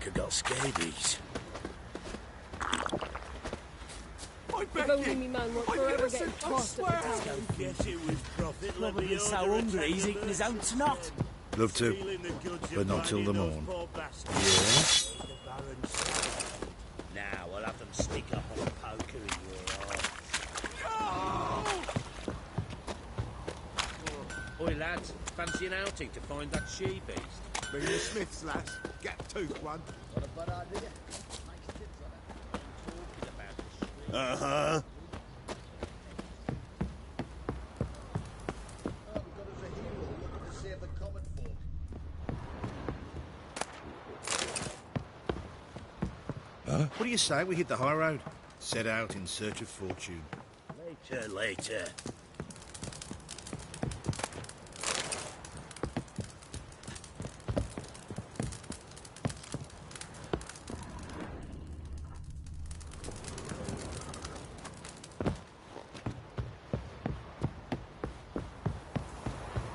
I got scabies. If only me man won't forever get tossed at the tavern. Guess it was profit. Probably so hungry he's eating his own snot. Love to, but not till the morn. Yeah? Now I'll have them stick up on a poker in your eye. Oi lads, fancy an outing to find that she-beast? Bring the Smiths, lads. Get tooth one. What a bad idea. Uh-huh. What do you say we hit the high road? Set out in search of fortune. Later.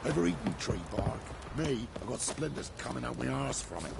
Ever eaten tree bark? Me, I've got splinters coming out my arse from it.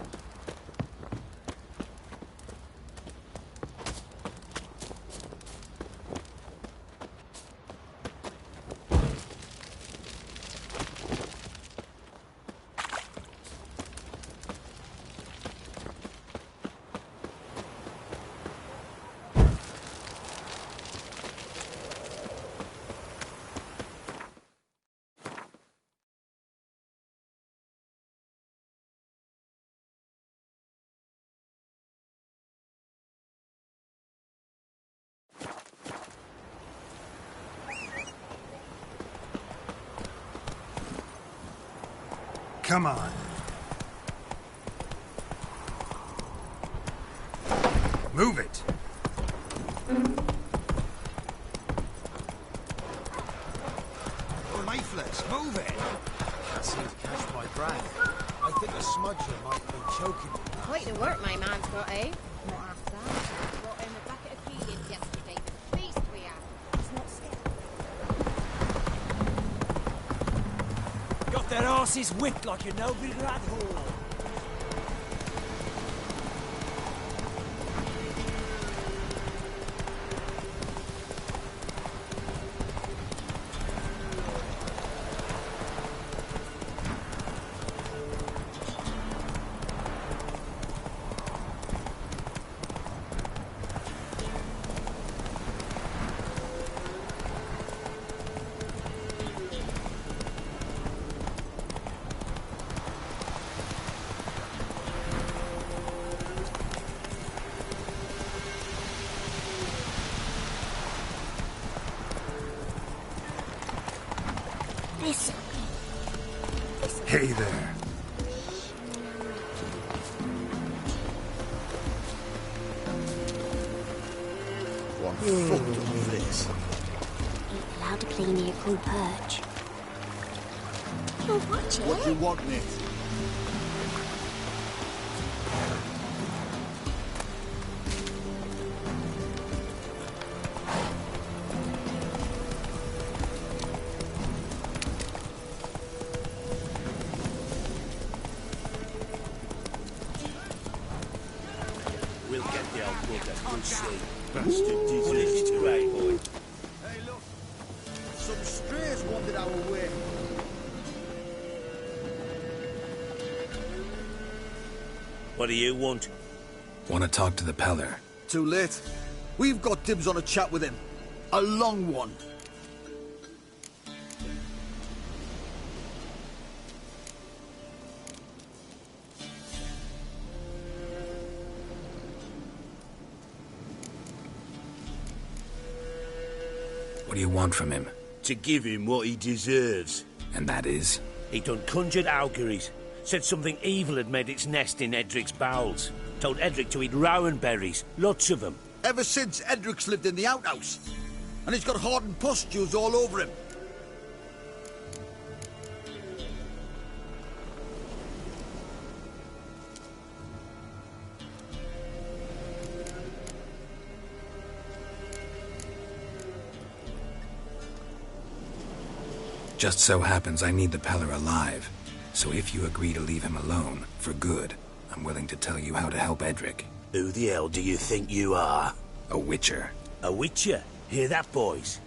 Come on. Move it. Leaflets, move it! Can't seem to catch my breath. I think a smudger might be choking me. Quite the work my man's got, eh? Not half that. Brought in a bucket of peelings yesterday for the feast we had. It's not scared. Got their arses whipped like a no-good rat hole. Hey there. One foot of this. Ain't allowed to play near cool perch. You'll watch it. What do you want, Nick? We'll get the old bugger, we'll see. Bastard deserves to, eh, boy? Hey, look. Some strays wandered our way. What do you want? Want to talk to the peller? Too late. We've got dibs on a chat with him. A long one. What do you want from him? To give him what he deserves. And that is? He done conjured auguries. Said something evil had made its nest in Edric's bowels. Told Edric to eat rowan berries. Lots of them. Ever since Edric's lived in the outhouse. And he's got hardened pustules all over him. Just so happens I need the peller alive. So if you agree to leave him alone, for good, I'm willing to tell you how to help Edric. Who the hell do you think you are? A witcher. A witcher? Hear that, boys?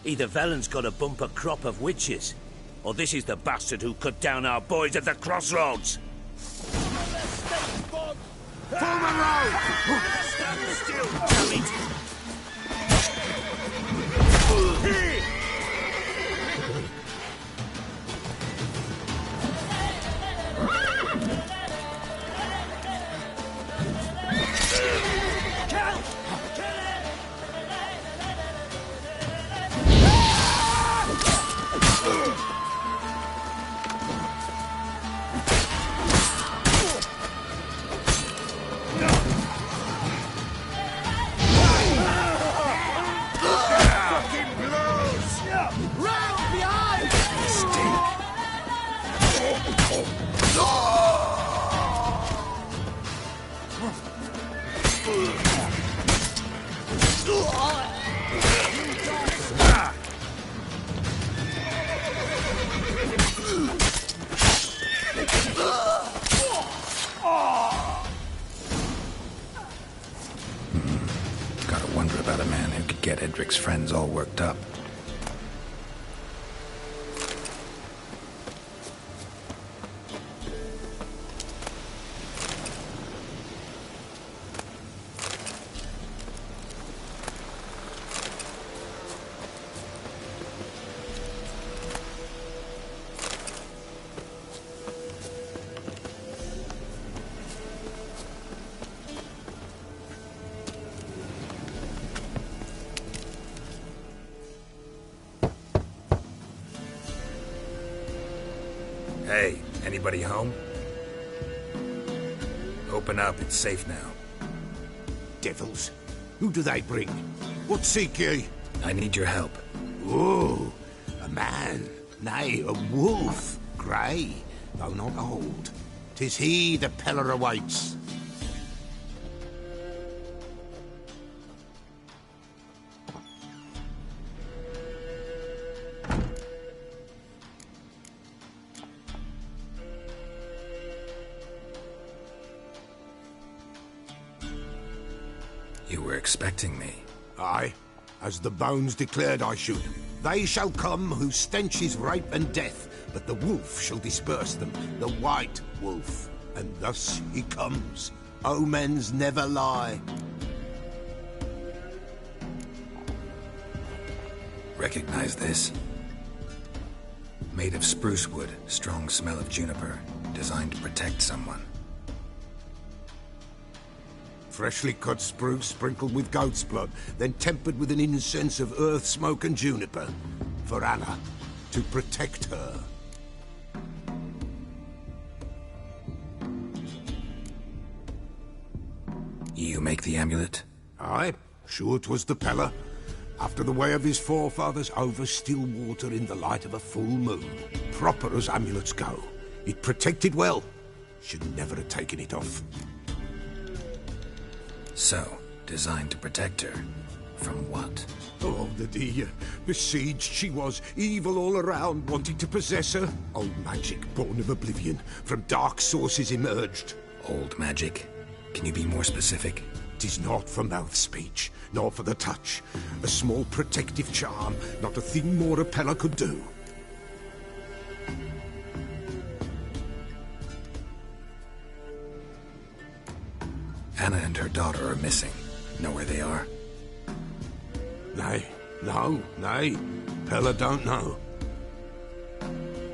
Either Velen's got a bumper crop of witches, or this is the bastard who cut down our boys at the crossroads. Form a row! Stand still, damn it! Gotta wonder about a man who could get Edric's friends all worked up. Hey, anybody home? Open up, it's safe now. Devils. Who do they bring? What seek ye? I need your help. Oh, a man. Nay, a wolf. Grey, though not old. 'Tis he the Peller awaits. You were expecting me. Aye, as the bones declared I should. They shall come whose stench is rape and death, but the wolf shall disperse them, the white wolf. And thus he comes. Omens never lie. Recognize this? Made of spruce wood, strong smell of juniper, designed to protect someone. Freshly cut spruce sprinkled with goat's blood, then tempered with an incense of earth, smoke and juniper. For Anna, to protect her. You make the amulet? Aye, sure 'twas the Peller. After the way of his forefathers, over still water in the light of a full moon. Proper as amulets go. It protected well. Should never have taken it off. So, designed to protect her. From what? Oh, the dear. Besieged she was, evil all around, wanting to possess her. Old magic, born of oblivion, from dark sources emerged. Old magic? Can you be more specific? 'Tis not for mouth speech, nor for the touch. A small protective charm, not a thing more a Peller could do. Anna and her daughter are missing. Know where they are? Nay, nay. Peller don't know.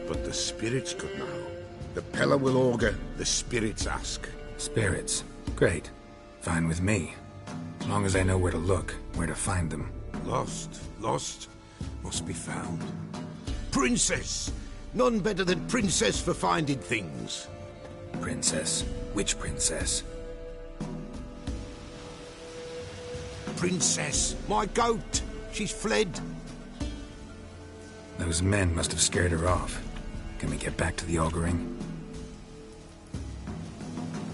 But the spirits could know. The Peller will augur, the spirits ask. Spirits. Great. Fine with me. As long as I know where to look, where to find them. Lost, must be found. Princess! None better than Princess for finding things. Princess? Which princess? Princess, my goat! She's fled. Those men must have scared her off. Can we get back to the auguring?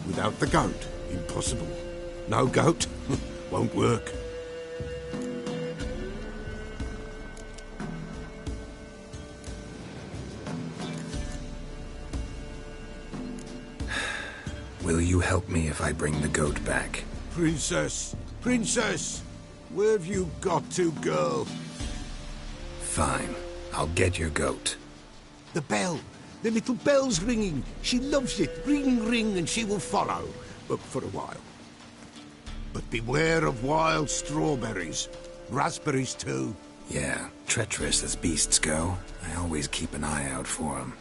Without the goat, impossible. No goat, won't work. Will you help me if I bring the goat back? Princess! Princess! Where have you got to, girl? Fine. I'll get your goat. The bell! The little bell's ringing. She loves it. Ring, ring, and she will follow. But for a while. But beware of wild strawberries. Raspberries, too. Yeah, treacherous as beasts go. I always keep an eye out for them.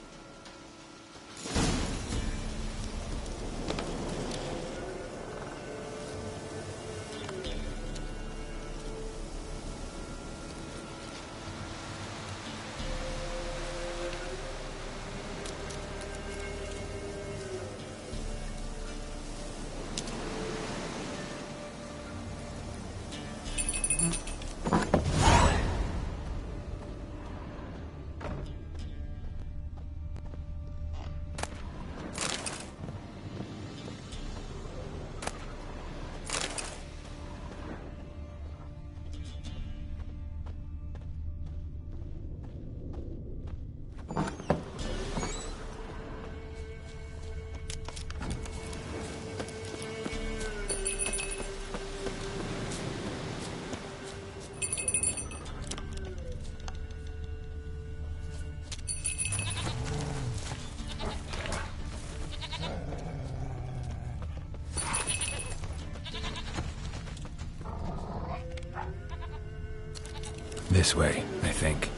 This way, I think.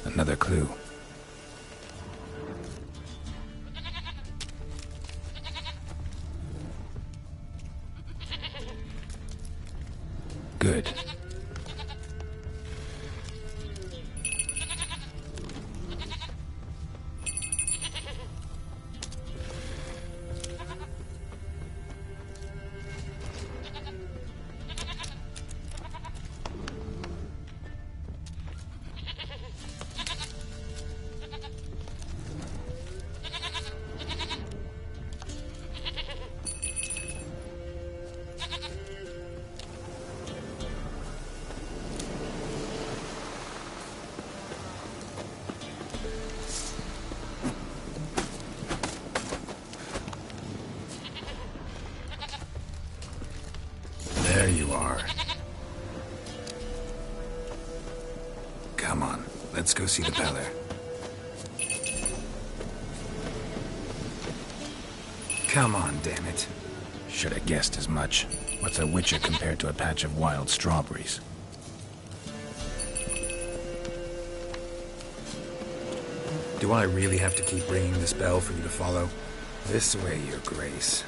Another clue. Good. There you are. Come on, let's go see the Beller. Come on, damn it. Should have guessed as much. What's a witcher compared to a patch of wild strawberries? Do I really have to keep ringing this bell for you to follow? This way, Your Grace.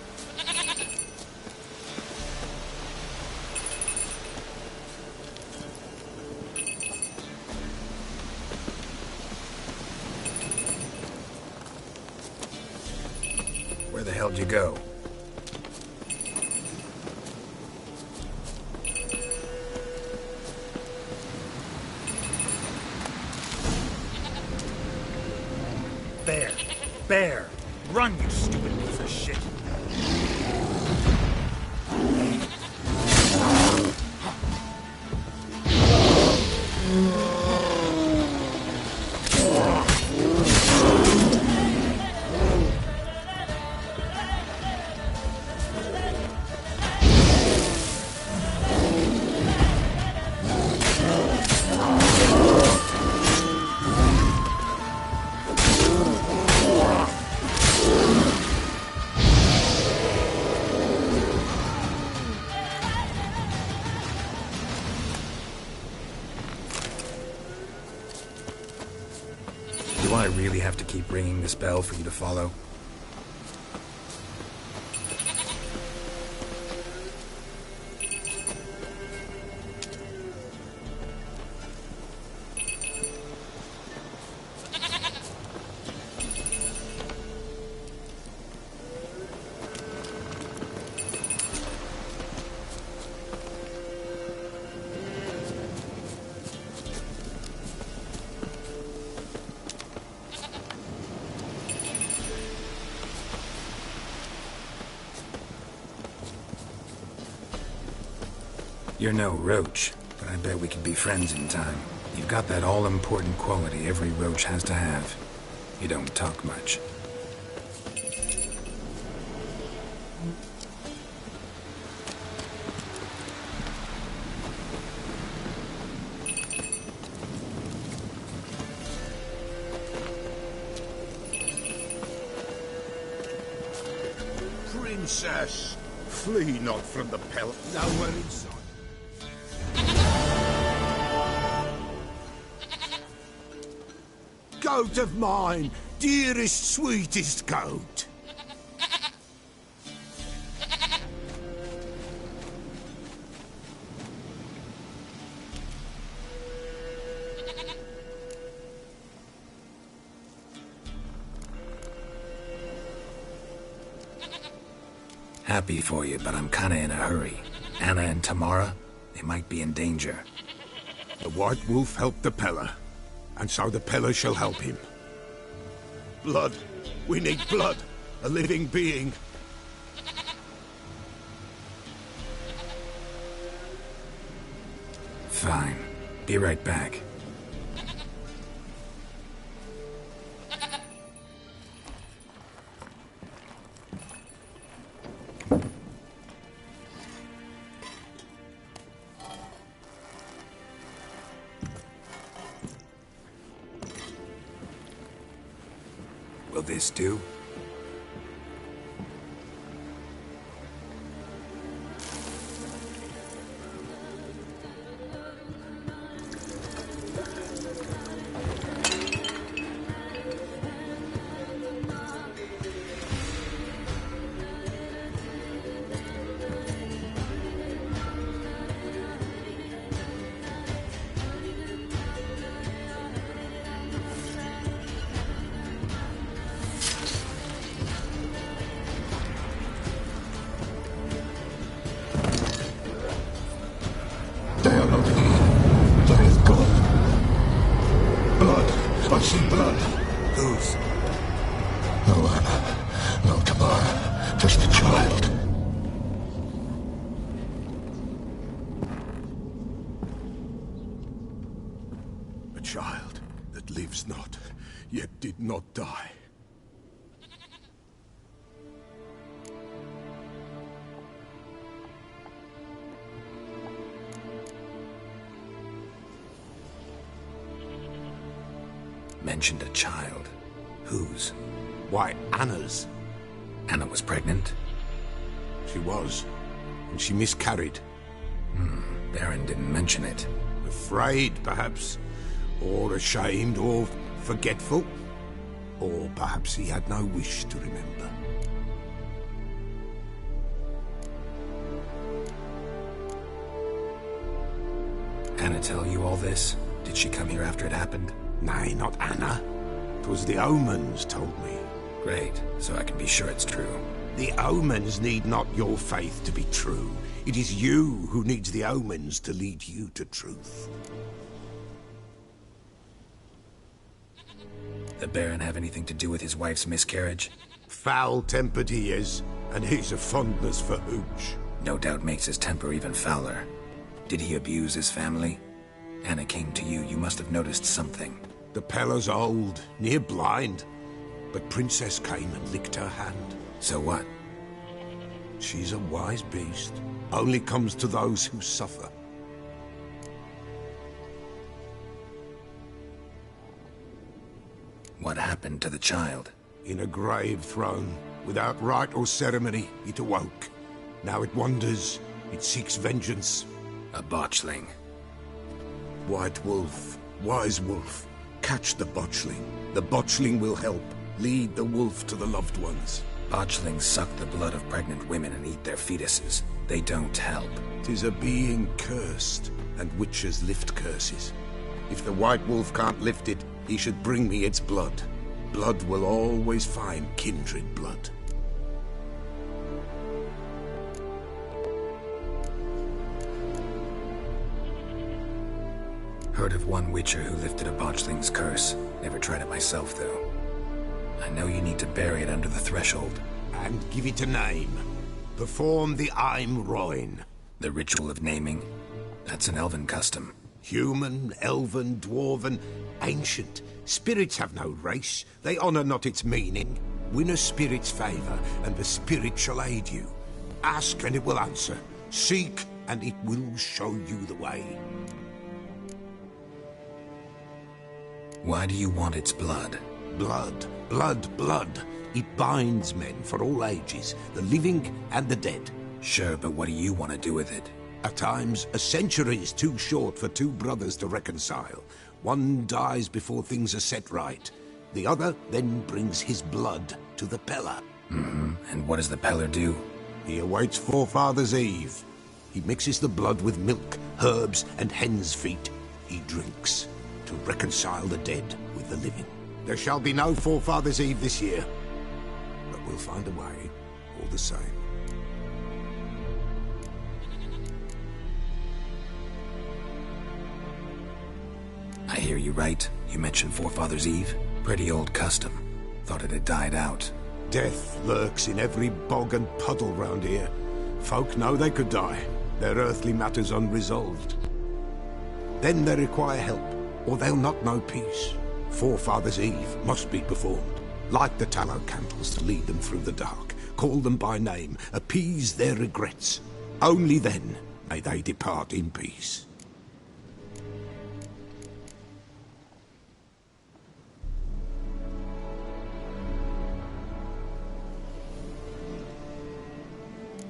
Where the hell'd you go? Bear! Bear! Run, you stupid piece of shit! Do I really have to keep ringing this bell for you to follow? You're no roach, but I bet we could be friends in time. You've got that all-important quality every roach has to have. You don't talk much. Princess, flee not from the pelt. Nowhere inside. Goat of mine, dearest, sweetest goat. Happy for you, but I'm kinda in a hurry. Anna and Tamara, they might be in danger. The White Wolf helped the Peller, and so the Peller shall help him. Blood. We need blood. A living being. Fine. Be right back. Will this do? They are not here. There is God. Blood. I see blood. Whose? No Anna. No Tamara. Just a child. A child that lives not, yet did not die. Mentioned a child. Whose? Why, Anna's. Anna was pregnant? She was, and she miscarried. Baron didn't mention it. Afraid, perhaps, or ashamed, or forgetful. Or perhaps he had no wish to remember. Anna tell you all this? Did she come here after it happened? Nay, not Anna. 'Twas the omens told me. Great, so I can be sure it's true. The omens need not your faith to be true. It is you who needs the omens to lead you to truth. The Baron have anything to do with his wife's miscarriage? Foul-tempered he is, and he's a fondness for hooch. No doubt makes his temper even fouler. Did he abuse his family? Anna came to you, you must have noticed something. The Peller's old, near blind, but Princess came and licked her hand. So what? She's a wise beast. Only comes to those who suffer. What happened to the child? In a grave thrown, without rite or ceremony, it awoke. Now it wanders, it seeks vengeance. A botchling. White Wolf, wise wolf, catch the botchling. The botchling will help, lead the wolf to the loved ones. Botchlings suck the blood of pregnant women and eat their fetuses. They don't help. 'Tis a being cursed, and witches lift curses. If the White Wolf can't lift it, he should bring me its blood. Blood will always find kindred blood. Heard of one witcher who lifted a botchling's curse. Never tried it myself, though. I know you need to bury it under the threshold. And give it a name. Perform the Aim Roin. The ritual of naming? That's an elven custom. Human, elven, dwarven, ancient. Spirits have no race. They honour not its meaning. Win a spirit's favour, and the spirit shall aid you. Ask, and it will answer. Seek, and it will show you the way. Why do you want its blood? Blood, blood, blood. It binds men for all ages, the living and the dead. Sure, but what do you want to do with it? At times, a century is too short for two brothers to reconcile. One dies before things are set right. The other then brings his blood to the Peller. And what does the Peller do? He awaits Forefather's Eve. He mixes the blood with milk, herbs, and hen's feet. He drinks to reconcile the dead with the living. There shall be no Forefather's Eve this year, but we'll find a way all the same. I hear you right. You mentioned Forefather's Eve. Pretty old custom. Thought it had died out. Death lurks in every bog and puddle round here. Folk know they could die, their earthly matters unresolved. Then they require help, or they'll not know peace. Forefather's Eve must be performed. Light the tallow candles to lead them through the dark. Call them by name, appease their regrets. Only then may they depart in peace.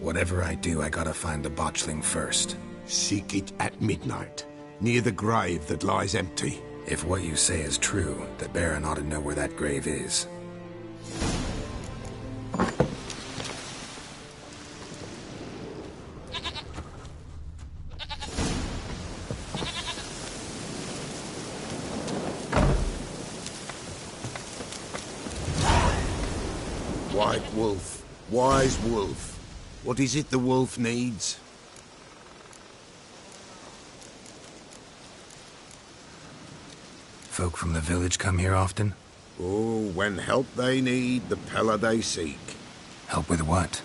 Whatever I do, I gotta find the botchling first. Seek it at midnight, near the grave that lies empty. If what you say is true, the Baron ought to know where that grave is. White wolf, wise wolf. What is it the wolf needs? Folk from the village come here often? Oh, when help they need, the Peller they seek. Help with what?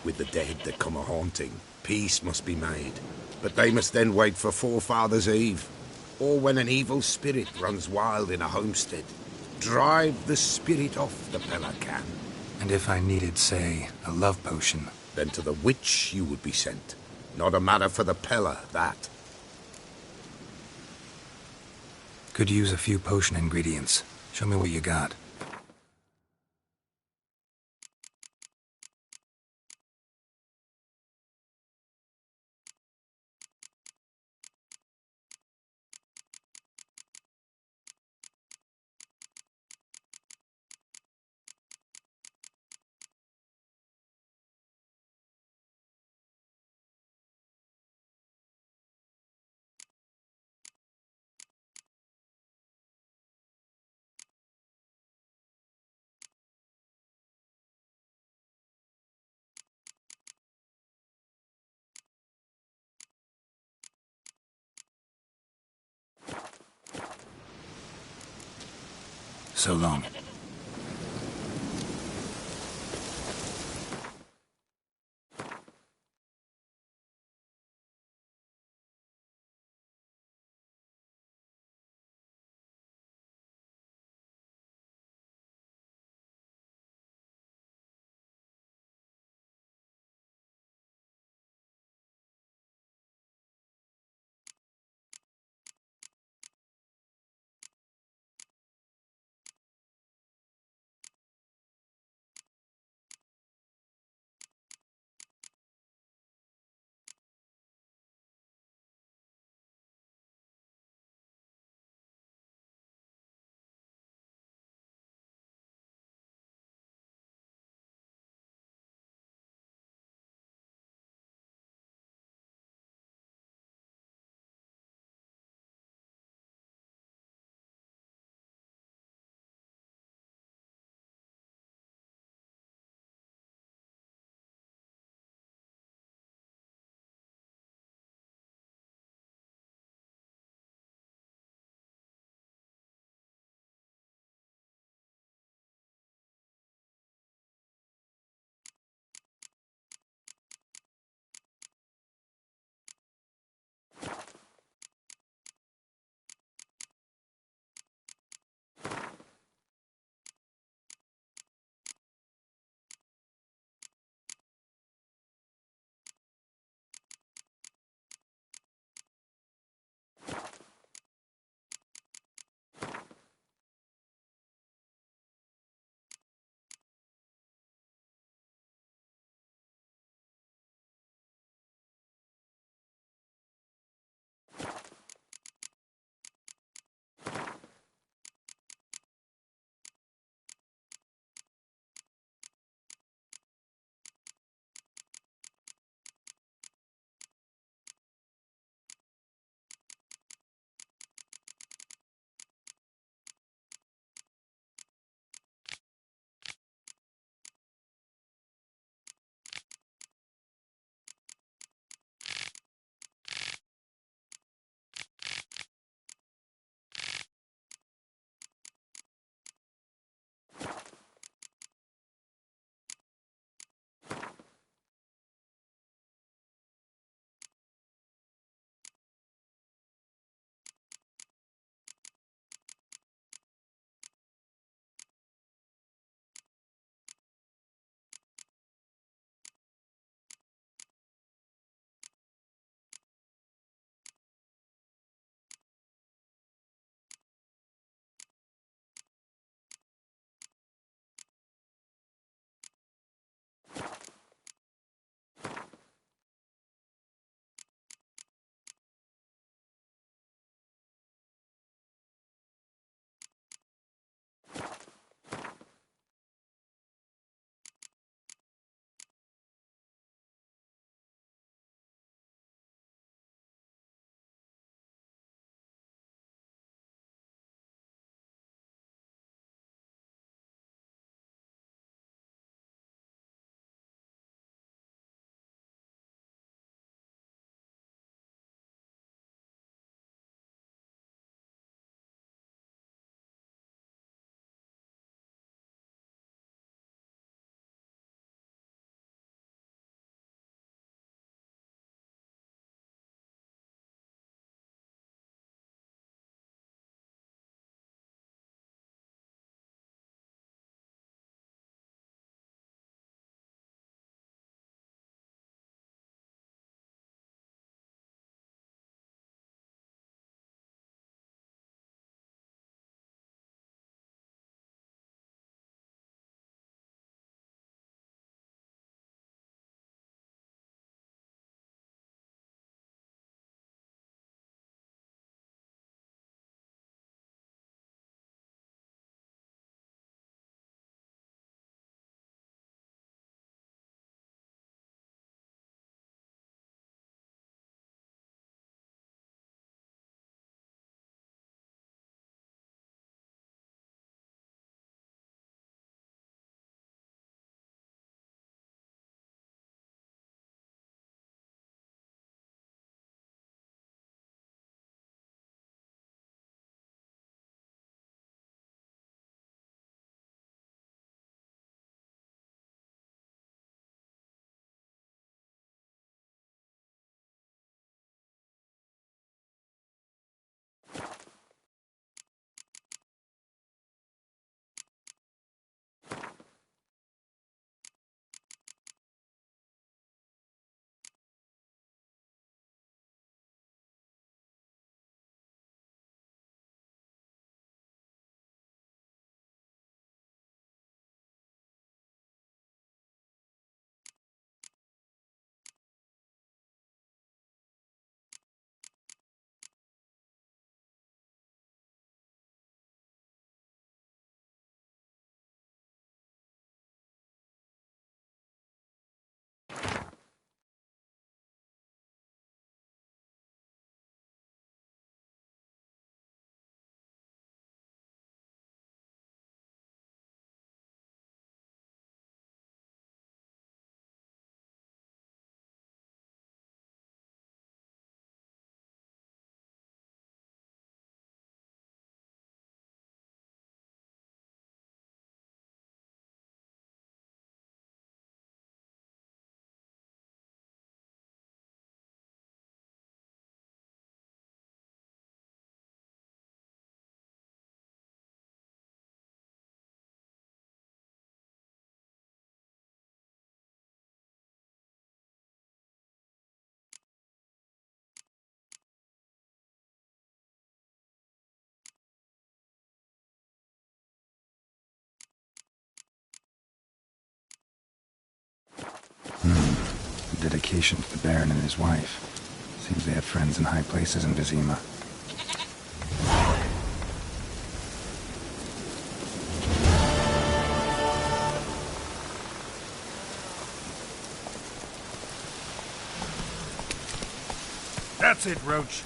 With the dead that come a-haunting, peace must be made. But they must then wait for Forefather's Eve, or when an evil spirit runs wild in a homestead. Drive the spirit off, the Peller can. And if I needed, say, a love potion? Then to the witch you would be sent. Not a matter for the Peller, that. Could use a few potion ingredients. Show me what you got. So long. dedication to the Baron and his wife. Seems they have friends in high places in Vizima. That's it, Roach.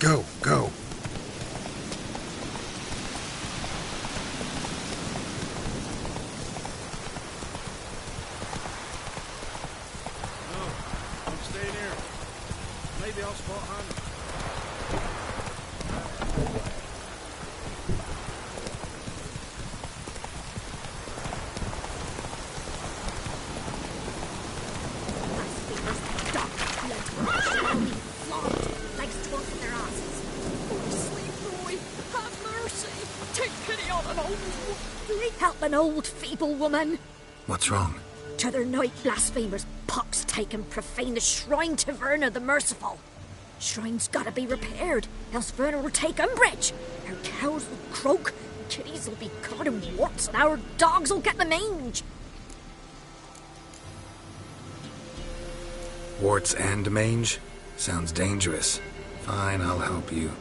Go, go. I'm staying here. Maybe I'll spot Hannah. Help an old feeble woman. What's wrong? T'other night blasphemers pox taken profane the shrine to Verna the Merciful. Shrine's gotta be repaired, else Verna will take umbrage. Our cows will croak, kitties will be covered in warts, and our dogs will get the mange. Warts and mange? Sounds dangerous. Fine, I'll help you.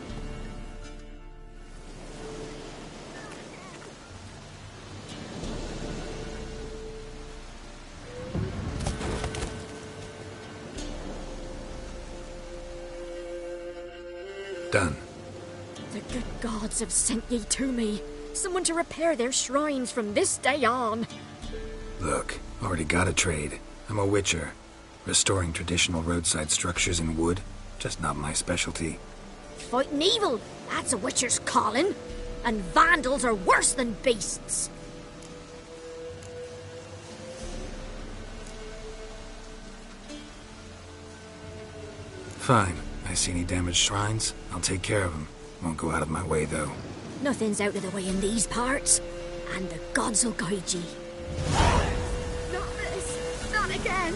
Done. The good gods have sent ye to me. Someone to repair their shrines from this day on. Look, already got a trade. I'm a witcher. Restoring traditional roadside structures in wood, just not my specialty. Fighting evil, that's a witcher's calling. And vandals are worse than beasts. Fine. I see any damaged shrines, I'll take care of them. Won't go out of my way, though. Nothing's out of the way in these parts, and the gods will guide ye. Not this! Not again!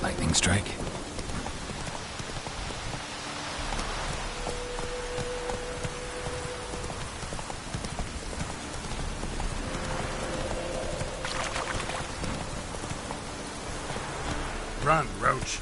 Lightning strike. Run, Roach.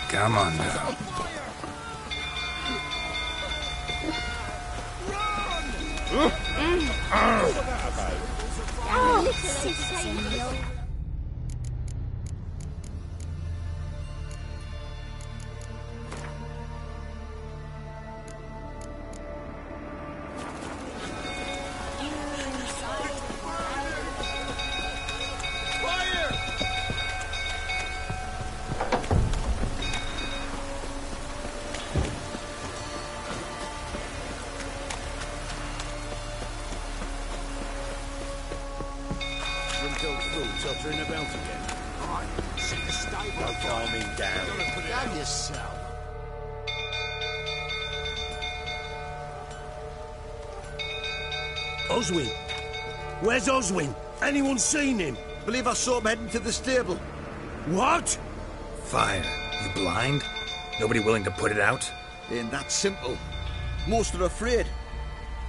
Come on now. Tottering about again. Aye. See the stable. No calming down. Down yourself. Oswin! Where's Oswin? Anyone seen him? Believe I saw him heading to the stable. What? Fire. You blind? Nobody willing to put it out? Ain't that simple. Most are afraid.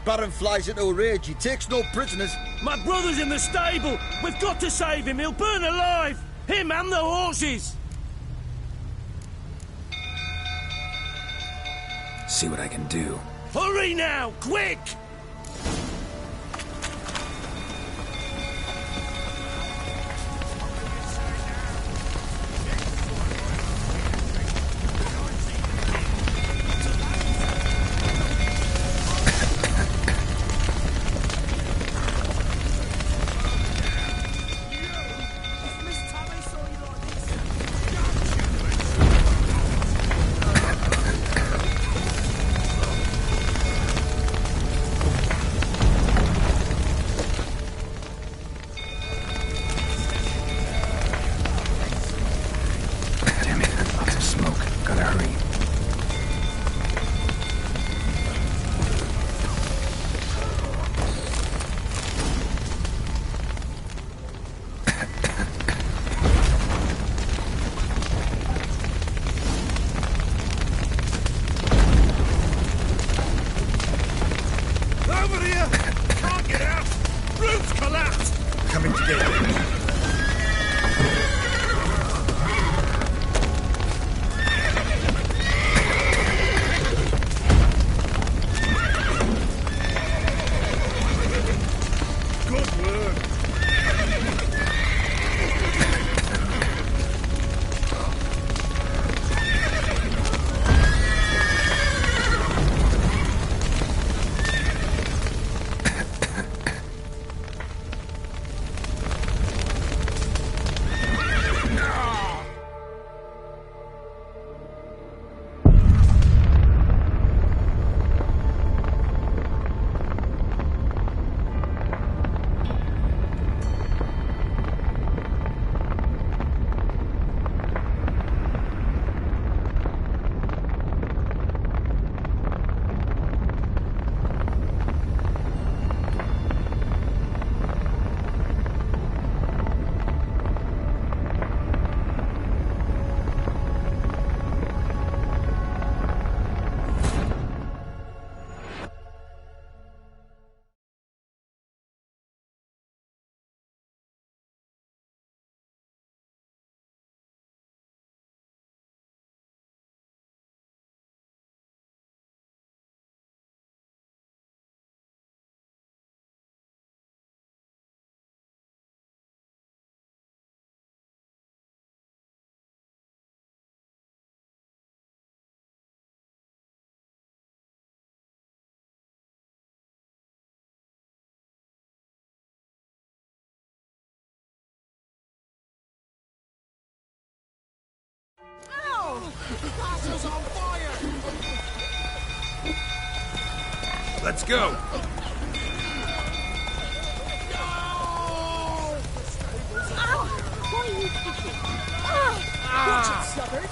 Baron flies into a rage. He takes no prisoners. My brother's in the stable! We've got to save him! He'll burn alive! Him and the horses! See what I can do. Hurry now! Quick! Castle's on fire! Let's go! Why are you kicking? Watch it, sluggard.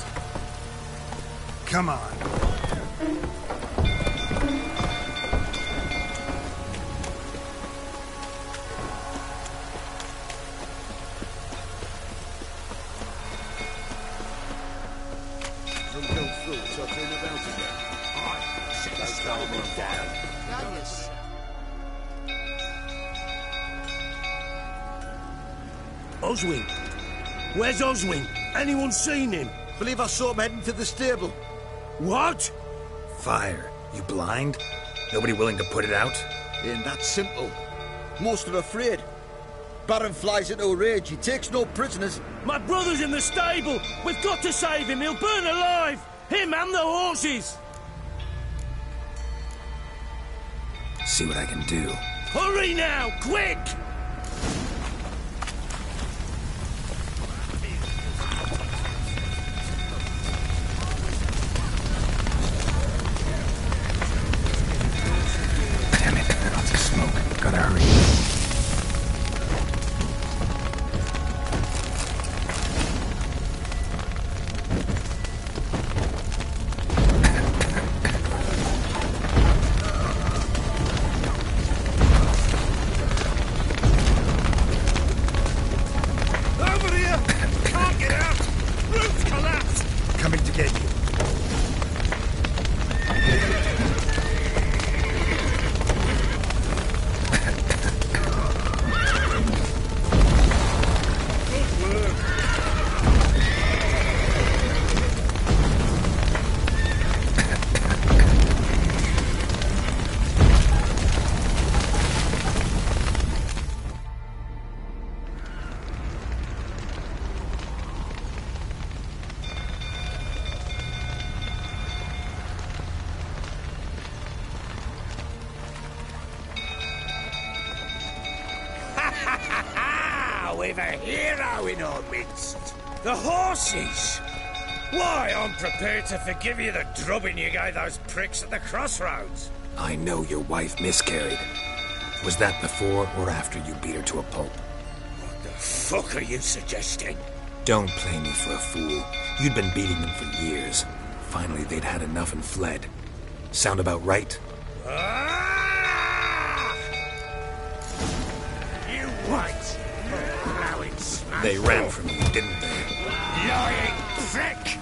Come on. Oswin? Where's Oswin? Anyone seen him? Believe I saw him heading to the stable. What? Fire. You blind? Nobody willing to put it out? Ain't that simple. Most are afraid. Baron flies into a rage. He takes no prisoners. My brother's in the stable. We've got to save him. He'll burn alive. Him and the horses. See what I can do. Hurry now, quick! Damn it, lots of smoke. Gotta hurry. Over here! Can't get out! Roof's collapsed! Coming to get you. We've a hero in our midst. The horses! Why, I'm prepared to forgive you the drubbing you gave those pricks at the crossroads. I know your wife miscarried. Was that before or after you beat her to a pulp? What the fuck are you suggesting? Don't play me for a fool. You'd been beating them for years. Finally, they'd had enough and fled. Sound about right? Ah! You white! They ran from you, didn't they? Lying prick!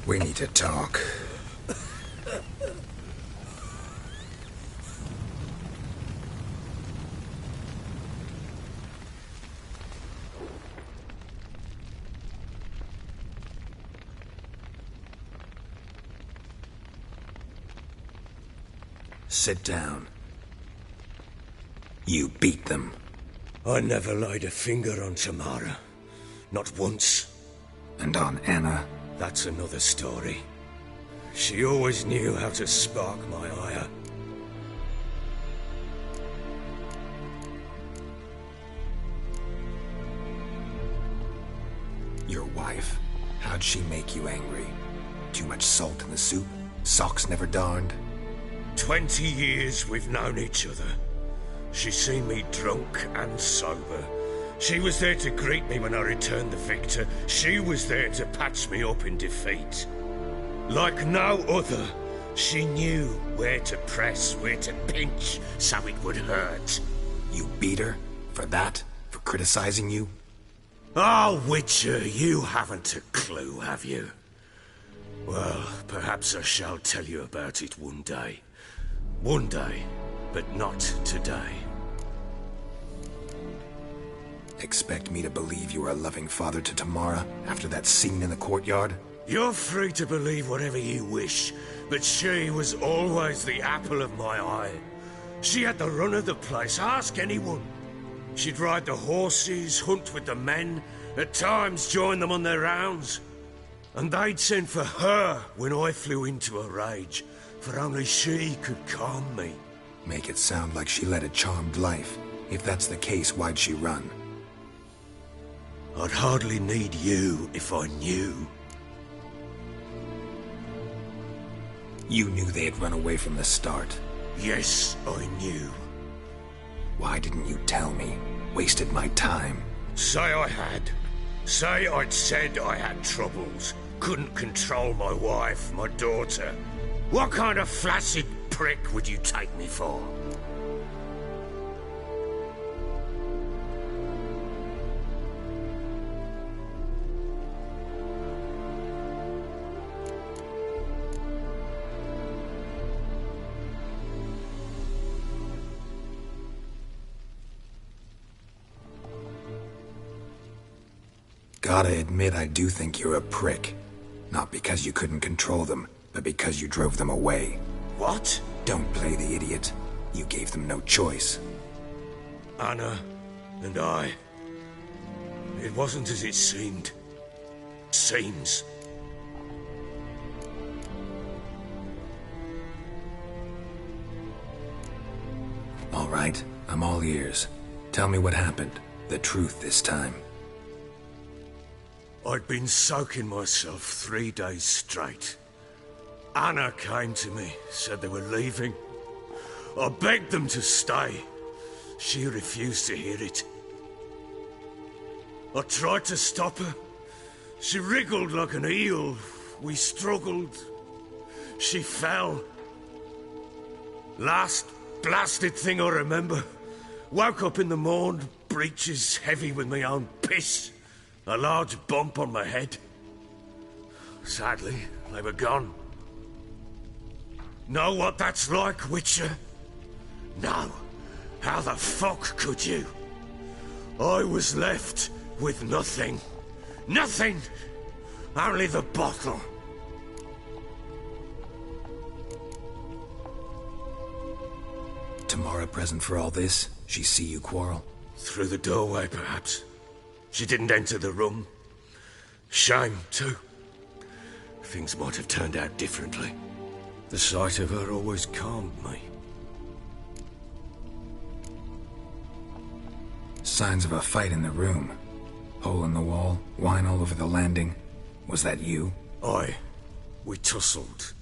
We need to talk. Sit down. You beat them. I never laid a finger on Tamara. Not once. And on Anna? That's another story. She always knew how to spark my ire. Your wife. How'd she make you angry? Too much salt in the soup? Socks never darned? 20 years we've known each other. She's seen me drunk and sober. She was there to greet me when I returned the victor. She was there to patch me up in defeat. Like no other, she knew where to press, where to pinch, so it would hurt. You beat her? For that? For criticizing you? Oh, Witcher, you haven't a clue, have you? Well, perhaps I shall tell you about it one day. One day, but not today. Expect me to believe you are a loving father to Tamara after that scene in the courtyard? You're free to believe whatever you wish, but she was always the apple of my eye. She had the run of the place, ask anyone. She'd ride the horses, hunt with the men, at times join them on their rounds. And they'd send for her when I flew into a rage, for only she could calm me. Make it sound like she led a charmed life. If that's the case, why'd she run? I'd hardly need you if I knew. You knew they'd run away from the start. Yes, I knew. Why didn't you tell me? Wasted my time. Say I had. Say I'd said I had troubles. Couldn't control my wife, my daughter. What kind of flaccid prick would you take me for? Gotta admit, I do think you're a prick. Not because you couldn't control them, but because you drove them away. What? Don't play the idiot. You gave them no choice. Anna and I... It wasn't as it seemed. Seems. All right, I'm all ears. Tell me what happened. The truth this time. I'd been soaking myself 3 days straight. Anna came to me, said they were leaving. I begged them to stay. She refused to hear it. I tried to stop her. She wriggled like an eel. We struggled. She fell. Last blasted thing I remember. Woke up in the morn, breeches heavy with my own piss. A large bump on my head. Sadly, they were gone. Know what that's like, Witcher? No. How the fuck could you? I was left with nothing. Nothing! Only the bottle. Tamara present for all this? She see you quarrel? Through the doorway, perhaps. She didn't enter the room. Shame, too. Things might have turned out differently. The sight of her always calmed me. Signs of a fight in the room. Hole in the wall, wine all over the landing. Was that you? Aye. We tussled.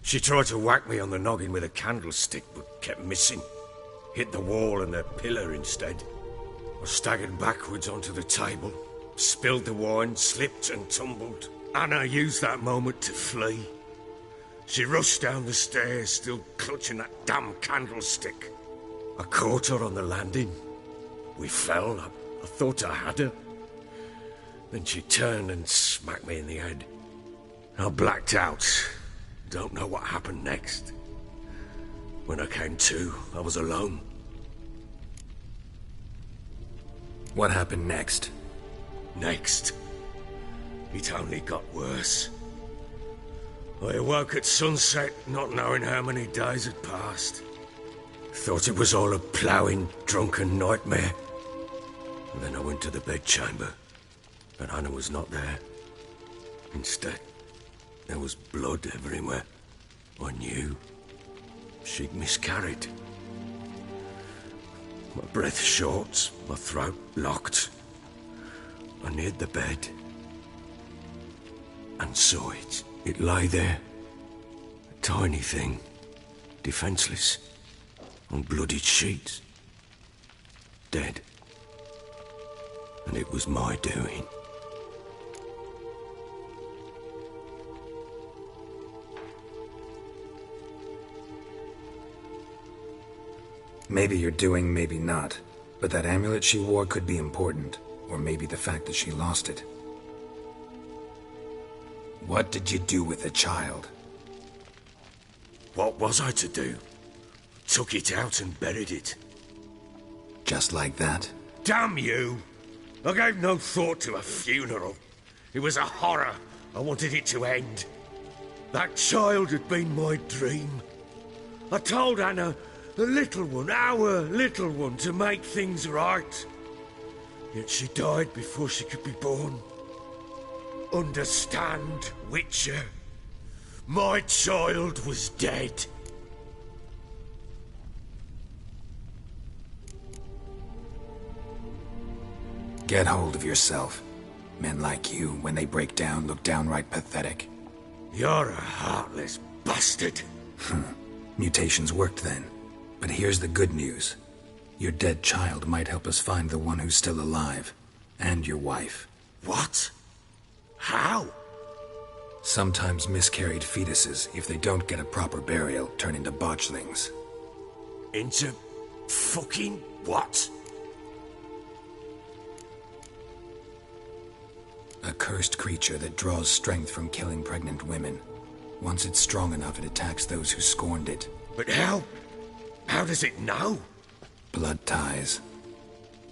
She tried to whack me on the noggin with a candlestick, but kept missing. Hit the wall and a pillar instead. I staggered backwards onto the table, spilled the wine, slipped and tumbled. Anna used that moment to flee. She rushed down the stairs, still clutching that damn candlestick. I caught her on the landing. We fell. I thought I had her. Then she turned and smacked me in the head. I blacked out. Don't know what happened next. When I came to, I was alone. What happened next? Next? It only got worse. I awoke at sunset, not knowing how many days had passed. Thought it was all a ploughing, drunken nightmare. And then I went to the bedchamber, but Anna was not there. Instead, there was blood everywhere. I knew. She'd miscarried. My breath short, my throat locked. I neared the bed and saw it. It lay there, a tiny thing, defenseless, on bloodied sheets, dead. And it was my doing. Maybe you're doing, maybe not. But that amulet she wore could be important. Or maybe the fact that she lost it. What did you do with the child? What was I to do? Took it out and buried it. Just like that? Damn you! I gave no thought to a funeral. It was a horror. I wanted it to end. That child had been my dream. I told Anna, the little one, our little one, to make things right. Yet she died before she could be born. Understand, Witcher? My child was dead. Get hold of yourself. Men like you, when they break down, look downright pathetic. You're a heartless bastard. Mutations worked then. But here's the good news. Your dead child might help us find the one who's still alive. And your wife. What? How? Sometimes miscarried fetuses, if they don't get a proper burial, turn into botchlings. Into fucking what? A cursed creature that draws strength from killing pregnant women. Once it's strong enough, it attacks those who scorned it. But how? How does it know? Blood ties.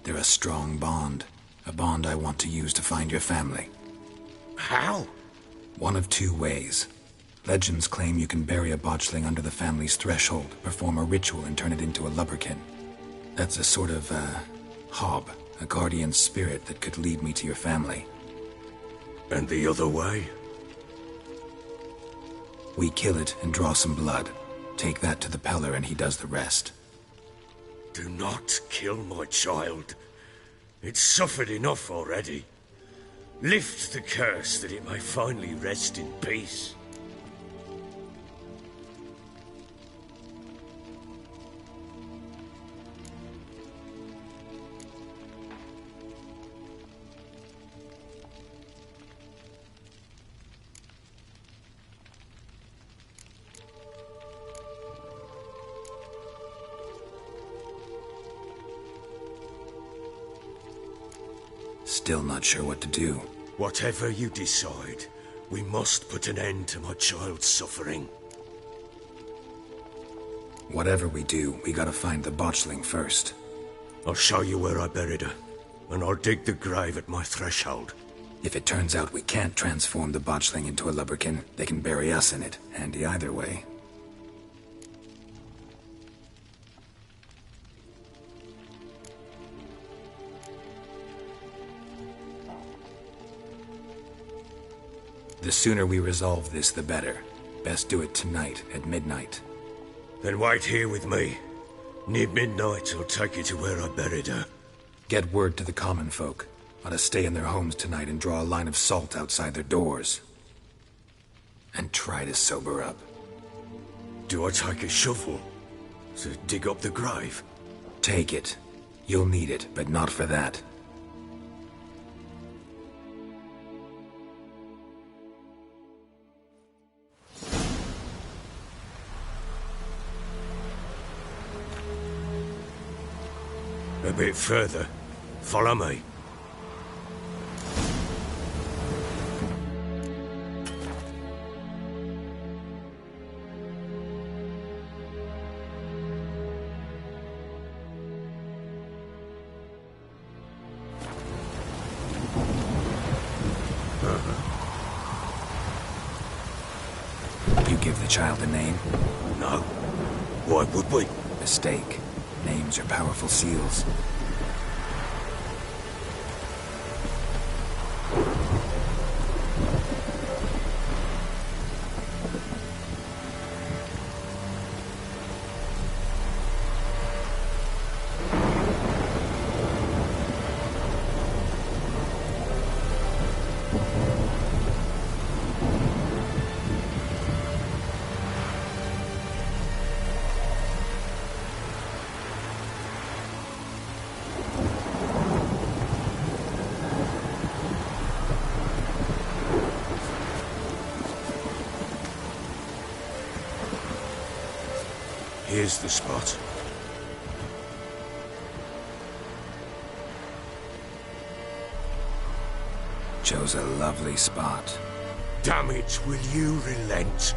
They're a strong bond. A bond I want to use to find your family. How? One of two ways. Legends claim you can bury a botchling under the family's threshold, perform a ritual, and turn it into a lubberkin. That's a sort of, hob, a guardian spirit that could lead me to your family. And the other way? We kill it and draw some blood. Take that to the Peller and he does the rest. Do not kill my child. It's suffered enough already. Lift the curse that it may finally rest in peace. Still not sure what to do. Whatever you decide, we must put an end to my child's suffering. Whatever we do, we gotta find the botchling first. I'll show you where I buried her, and I'll dig the grave at my threshold. If it turns out we can't transform the botchling into a lubberkin, they can bury us in it. Handy either way. The sooner we resolve this, the better. Best do it tonight, at midnight. Then wait here with me. Near midnight, I'll take you to where I buried her. Get word to the common folk. Ought to stay in their homes tonight and draw a line of salt outside their doors. And try to sober up. Do I take a shovel to dig up the grave? Take it. You'll need it, but not for that. A bit further. Follow me. You give the child a name? No. Why would we? Mistake. Names are powerful seals. Here's the spot. Chose a lovely spot. Damn it, will you relent?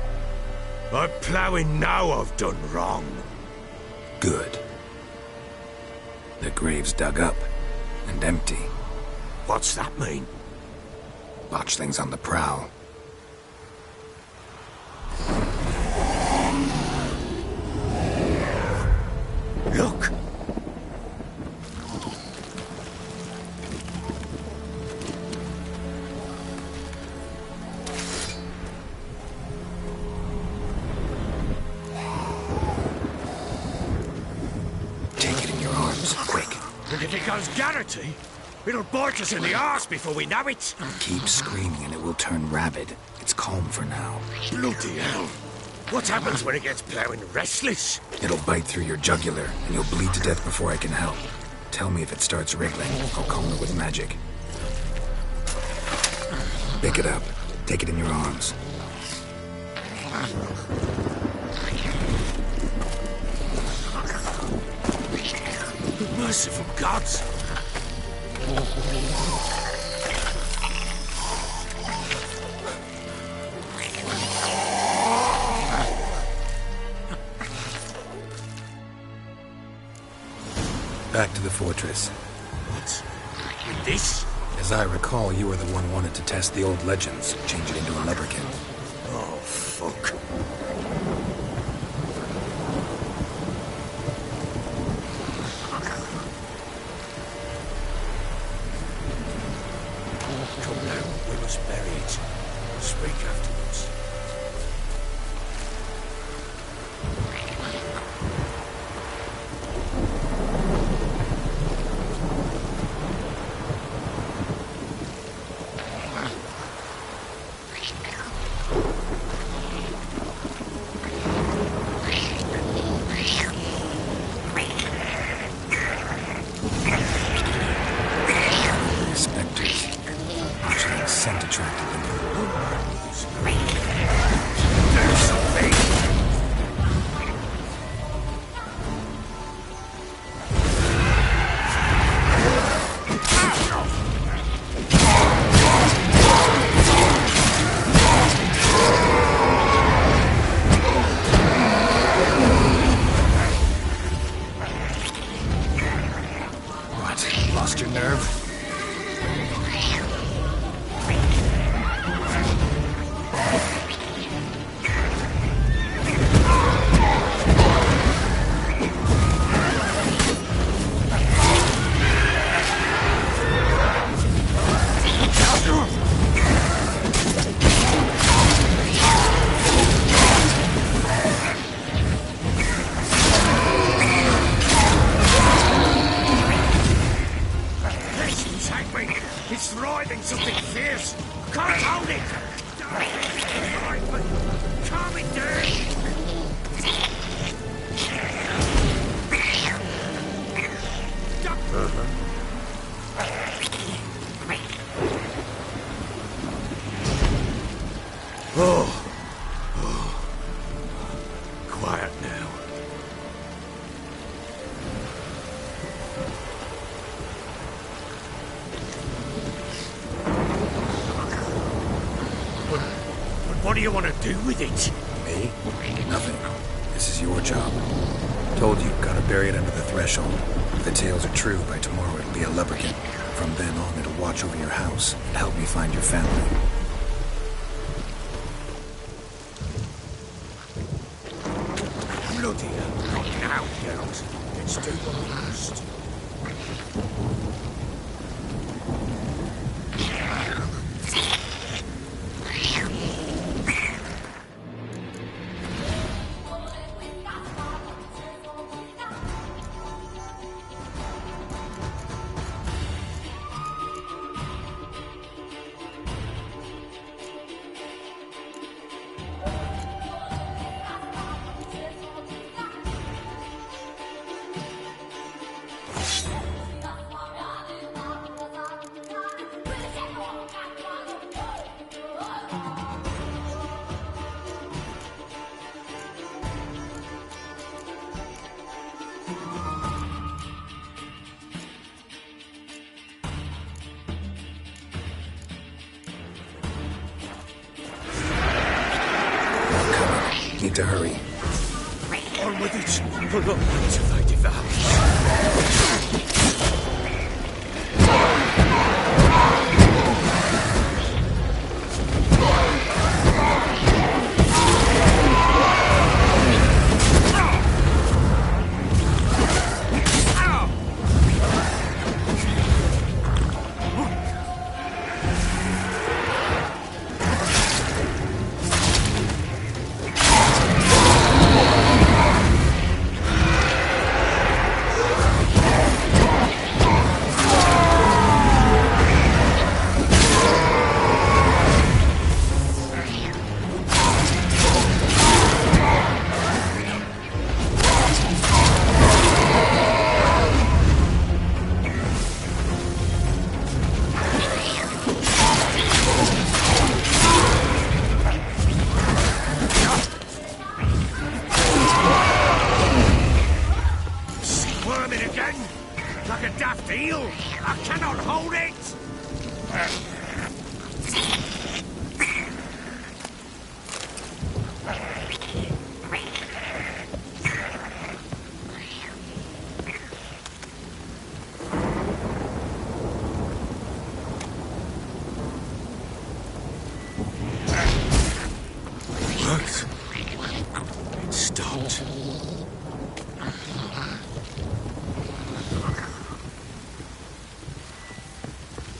I'm ploughing now I've done wrong. Good. The grave's dug up and empty. What's that mean? Botchling's on the prowl. goes Garrity, it'll bite us in the arse before we know it. Keep screaming and it will turn rabid. It's calm for now. Bloody hell. What happens when it gets plowing restless? It'll bite through your jugular, and you'll bleed to death before I can help. Tell me if it starts wriggling. I'll calm it with magic. Pick it up. Take it in your arms. Merciful gods! Back to the fortress. What? With this? As I recall, you were the one wanted to test the old legends, change it into a lubberkin. Oh, fuck. Come now, we must bury it. Speak afterwards. Lost your nerve? It's writhing something fierce. I can't hold it. Calm it Oh. Quiet now. What do you want to do with it? Me? Nothing. This is your job. Told you, gotta bury it under the threshold. If the tales are true, by tomorrow it'll be a lubberkin. From then on, it'll watch over your house and help me find your family. Bloody hell. Not now, girls. Let's do what we must. Need to hurry. On with it. To fight it out.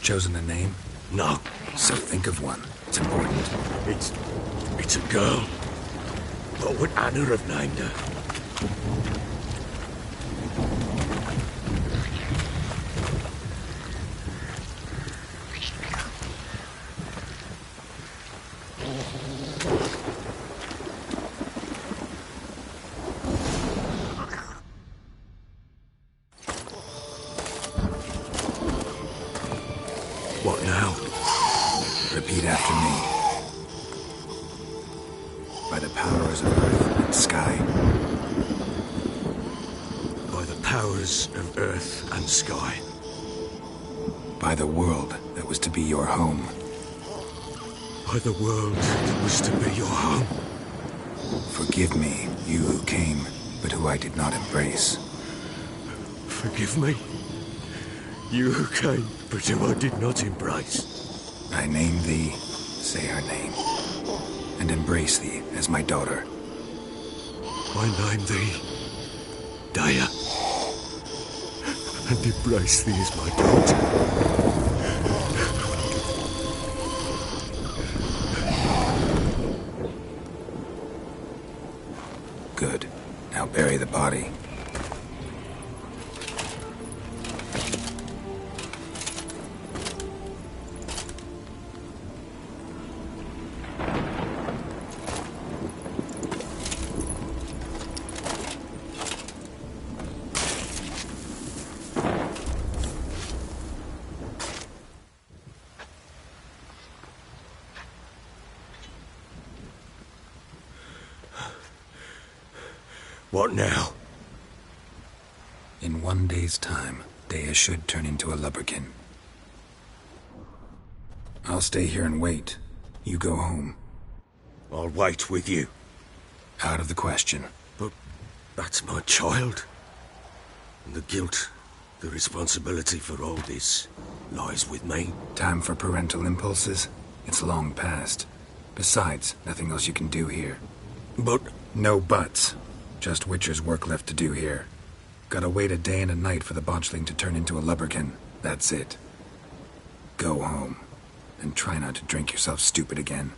chosen a name? No. So think of one. It's important. It's a girl. What would Anna have named her? What now? Repeat after me. By the powers of earth and sky. By the powers of earth and sky. By the world that was to be your home. By the world that was to be your home. Forgive me, you who came, but who I did not embrace. Forgive me. You who came, but who I did not embrace. I name thee, say her name, and embrace thee as my daughter. I name thee, Daya, and embrace thee as my daughter. Good. Now bury the body. What now? In 1 day's time, Dea should turn into a lubberkin. I'll stay here and wait. You go home. I'll wait with you. Out of the question. But that's my child. And the guilt, the responsibility for all this lies with me. Time for parental impulses? It's long past. Besides, nothing else you can do here. But... No buts. Just Witcher's work left to do here. Gotta wait a day and a night for the botchling to turn into a lubberkin. That's it. Go home. And try not to drink yourself stupid again.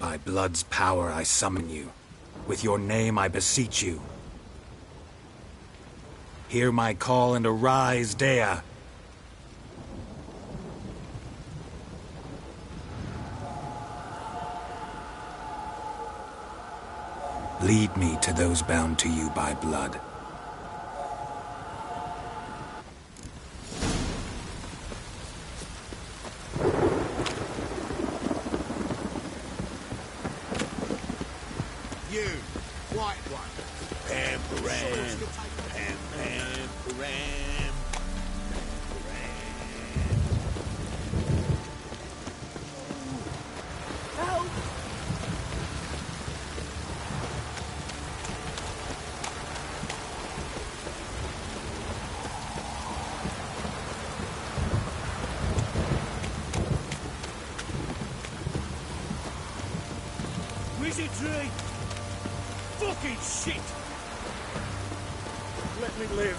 By blood's power I summon you. With your name I beseech you. Hear my call and arise, Dea. Lead me to those bound to you by blood. You, white one. Pam, Pam, Pam, Pam, Pam. Help! Wizardry! Fucking shit! Let me live.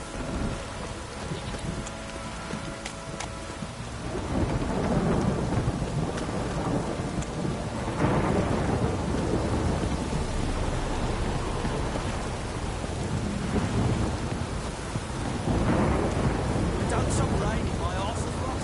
Done some rain in my arse as well.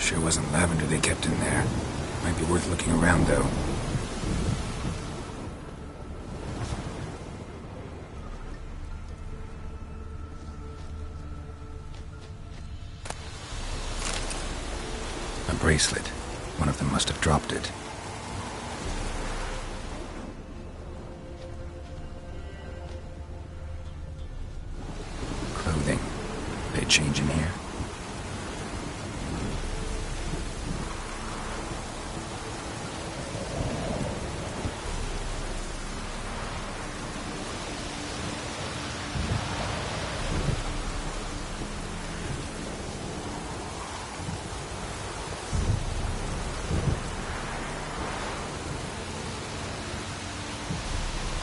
Sure wasn't lavender they kept in there. Might be worth looking around, though. A bracelet. One of them must have dropped it. Clothing. They change in here?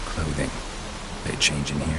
Clothing. They change in here?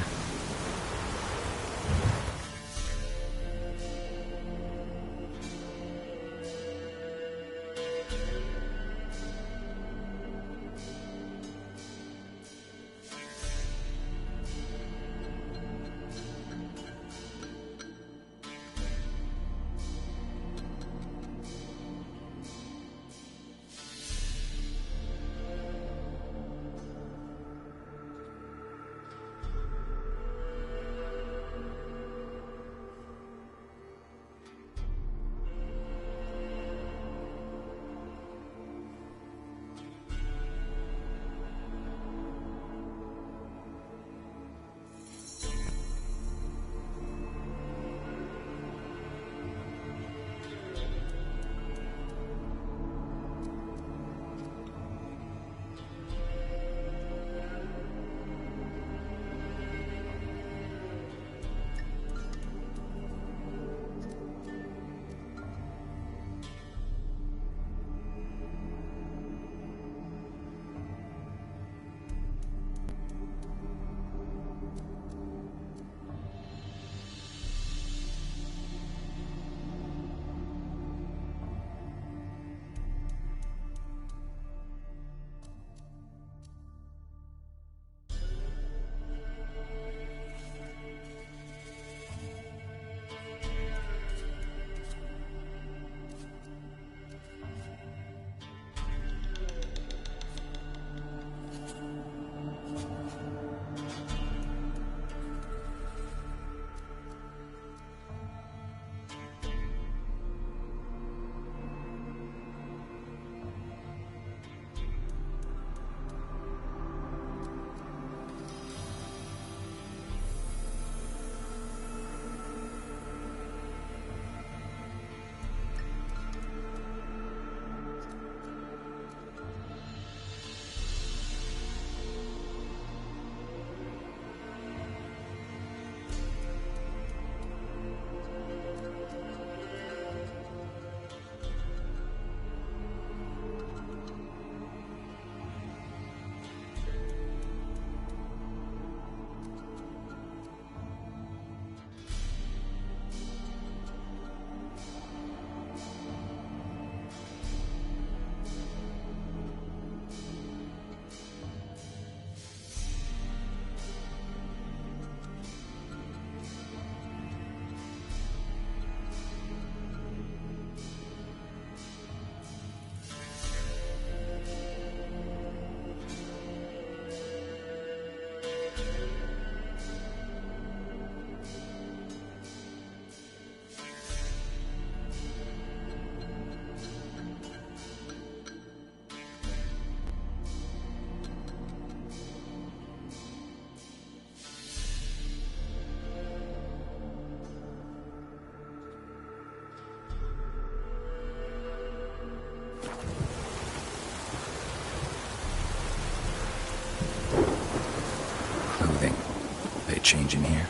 Change in here?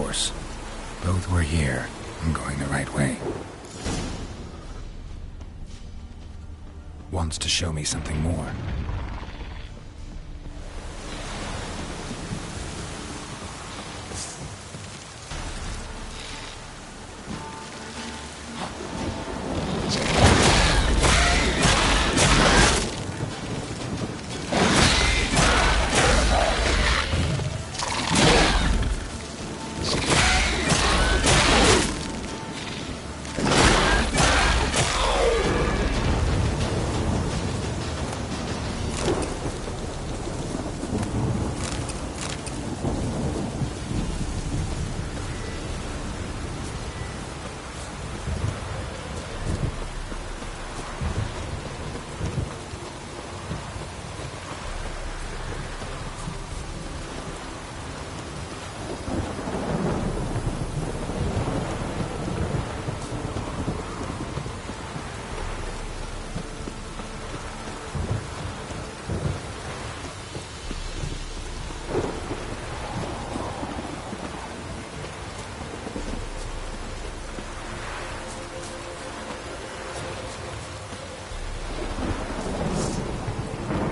course. Both were here. I'm going the right way. Wants to show me something more.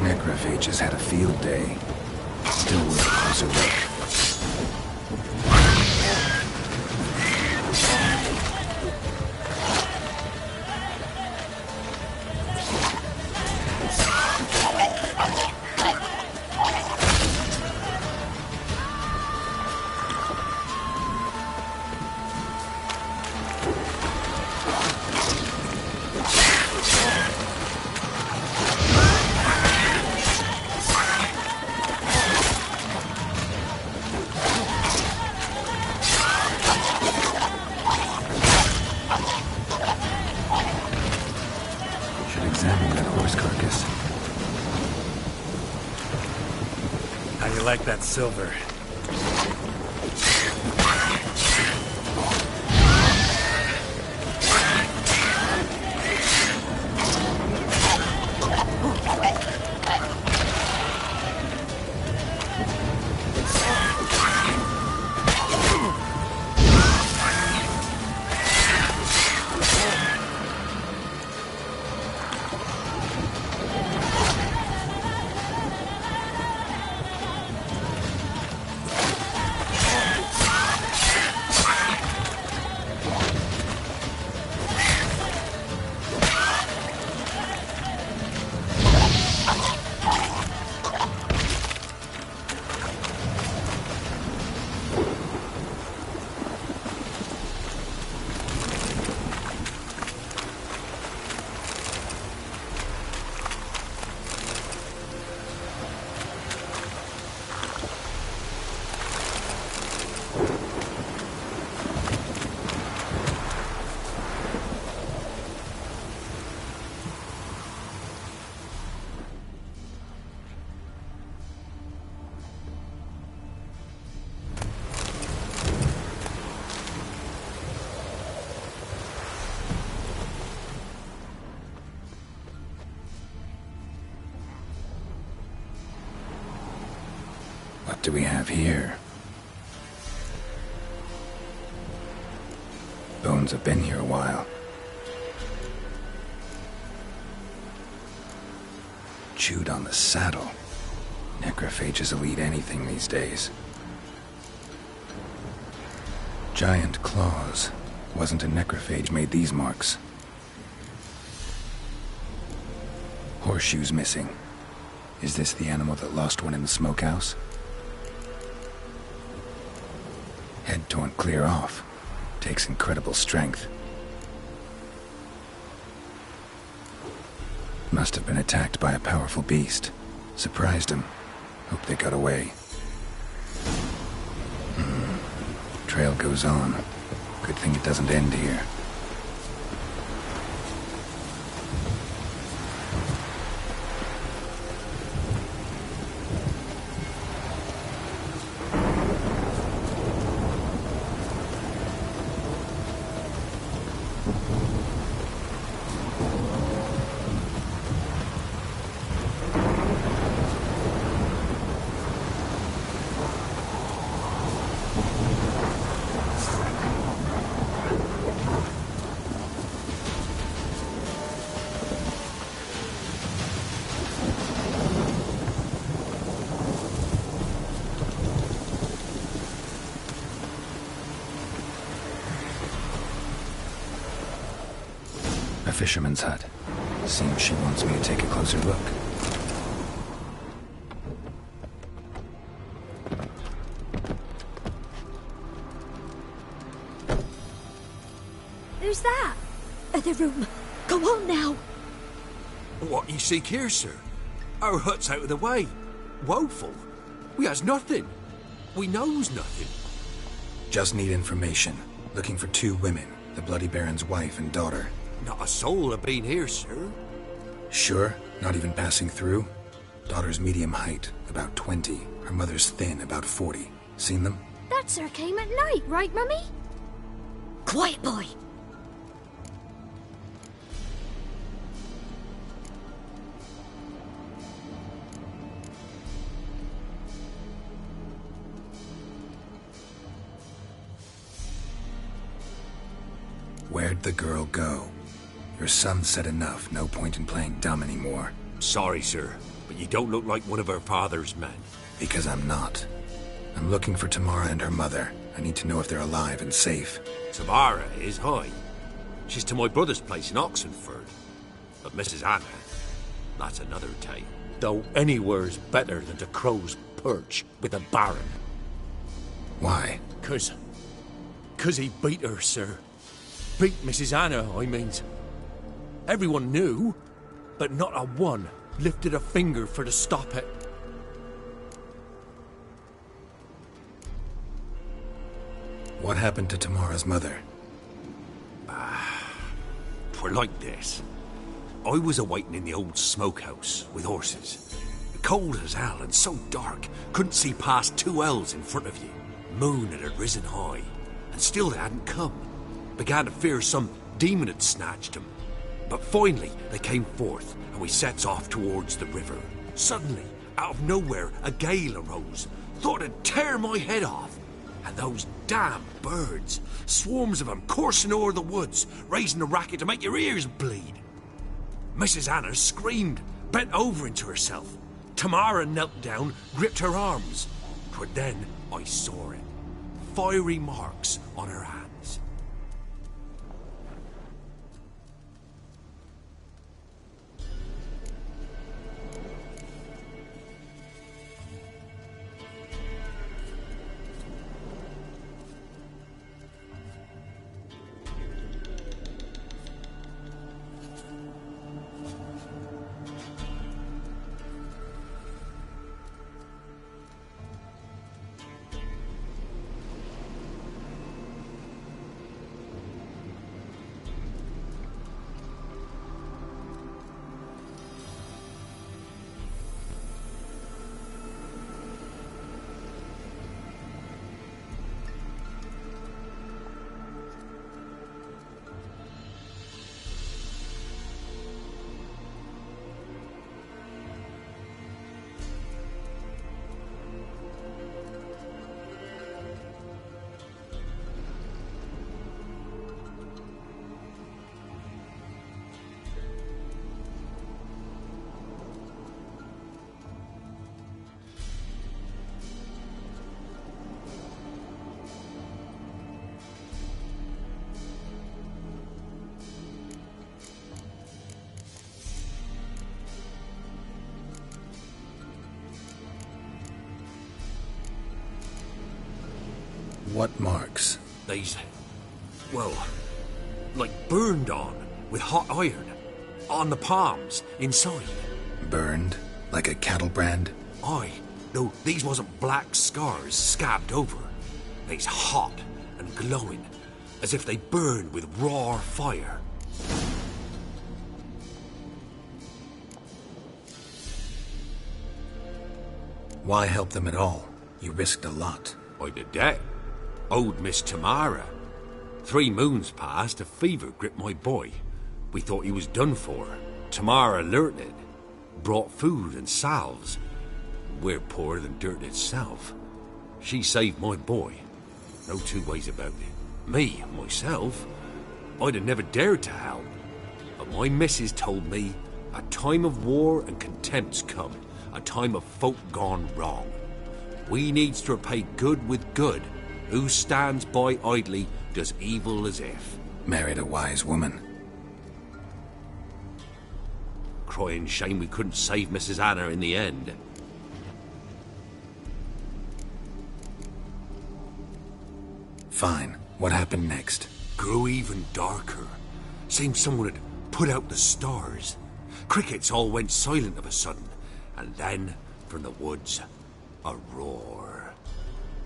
Necrophages had a field day. Still worth a closer look. Examine that horse carcass. How do you like that silver? What do we have here? Bones have been here a while. Chewed on the saddle. Necrophages will eat anything these days. Giant claws. Wasn't a necrophage made these marks. Horseshoes missing. Is this the animal that lost one in the smokehouse? Head torn clear off. Takes incredible strength. Must have been attacked by a powerful beast. Surprised him. Hope they got away. Trail goes on. Good thing it doesn't end here. fisherman's hut. Seems she wants me to take a closer look. Who's that? The room. Go on now. What you seek here, sir? Our hut's out of the way. Woeful. We has nothing. We knows nothing. Just need information. Looking for 2 women, the Bloody Baron's wife and daughter. Not a soul have been here, sir. Sure? Not even passing through? Daughter's medium height, about 20. Her mother's thin, about 40. Seen them? That sir came at night, right, Mummy? Quiet, boy. Where'd the girl go? Your son said enough. No point in playing dumb anymore. Sorry, sir, but you don't look like one of our father's men. Because I'm not. I'm looking for Tamara and her mother. I need to know if they're alive and safe. Tamara is high. She's to my brother's place in Oxenford. But Mrs. Anna, that's another tale. Though anywhere's better than the Crow's Perch with a baron. Why? 'Cause he beat her, sir. Beat Mrs. Anna, I means. Everyone knew, but not a one lifted a finger for to stop it. What happened to Tamara's mother? 'Twere like this. I was awaiting in the old smokehouse with horses. Cold as hell and so dark, couldn't see past 2 ells in front of you. Moon had risen high, and still they hadn't come. Began to fear some demon had snatched them. But finally, they came forth, and we sets off towards the river. Suddenly, out of nowhere, a gale arose. Thought it'd tear my head off. And those damn birds, swarms of them coursing o'er the woods, raising a racket to make your ears bleed. Mrs. Anna screamed, bent over into herself. Tamara knelt down, gripped her arms. 'Twere then I saw it. Fiery marks on her hands. What marks? They's, well, like burned on with hot iron. On the palms, inside. Burned? Like a cattle brand? Aye. No, these wasn't black scars scabbed over. They's hot and glowing, as if they burned with raw fire. Why help them at all? You risked a lot. I did that. Owed Miss Tamara. 3 moons passed, a fever gripped my boy. We thought he was done for. Tamara learnt it. Brought food and salves. We're poorer than dirt itself. She saved my boy. No 2 ways about it. Me, myself, I'd have never dared to help. But my missus told me a time of war and contempt's come. A time of folk gone wrong. We needs to repay good with good. Who stands by idly does evil as if. Married a wise woman. crying shame we couldn't save Mrs. Anna in the end. Fine. What happened next? Grew even darker. Seemed someone had put out the stars. Crickets all went silent of a sudden, and then, from the woods, a roar.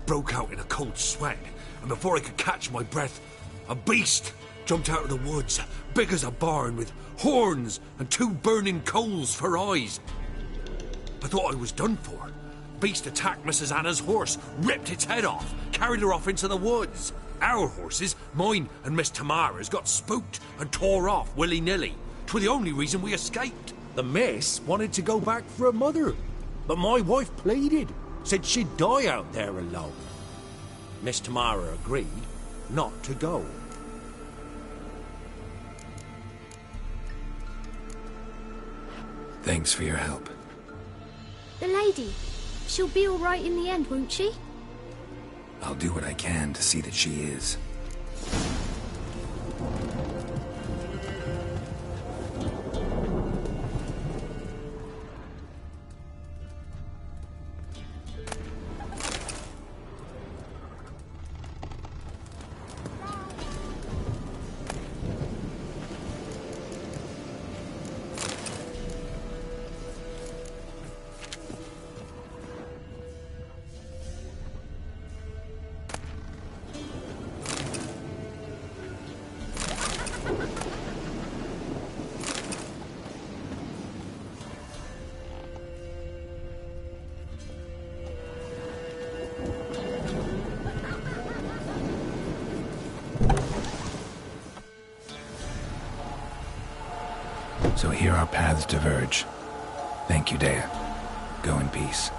Broke out in a cold sweat, and before I could catch my breath, a beast jumped out of the woods, big as a barn, with horns and 2 burning coals for eyes. I thought I was done for. Beast attacked Mrs. Anna's horse, ripped its head off, carried her off into the woods. Our horses, mine and Miss Tamara's, got spooked and tore off willy-nilly. 'Twere the only reason we escaped. The miss wanted to go back for her mother, but my wife pleaded, said she'd die out there alone. Miss Tamara agreed not to go. Thanks for your help. The lady. She'll be all right in the end, won't she? I'll do what I can to see that she is. So here our paths diverge. Thank you, Dea. Go in peace.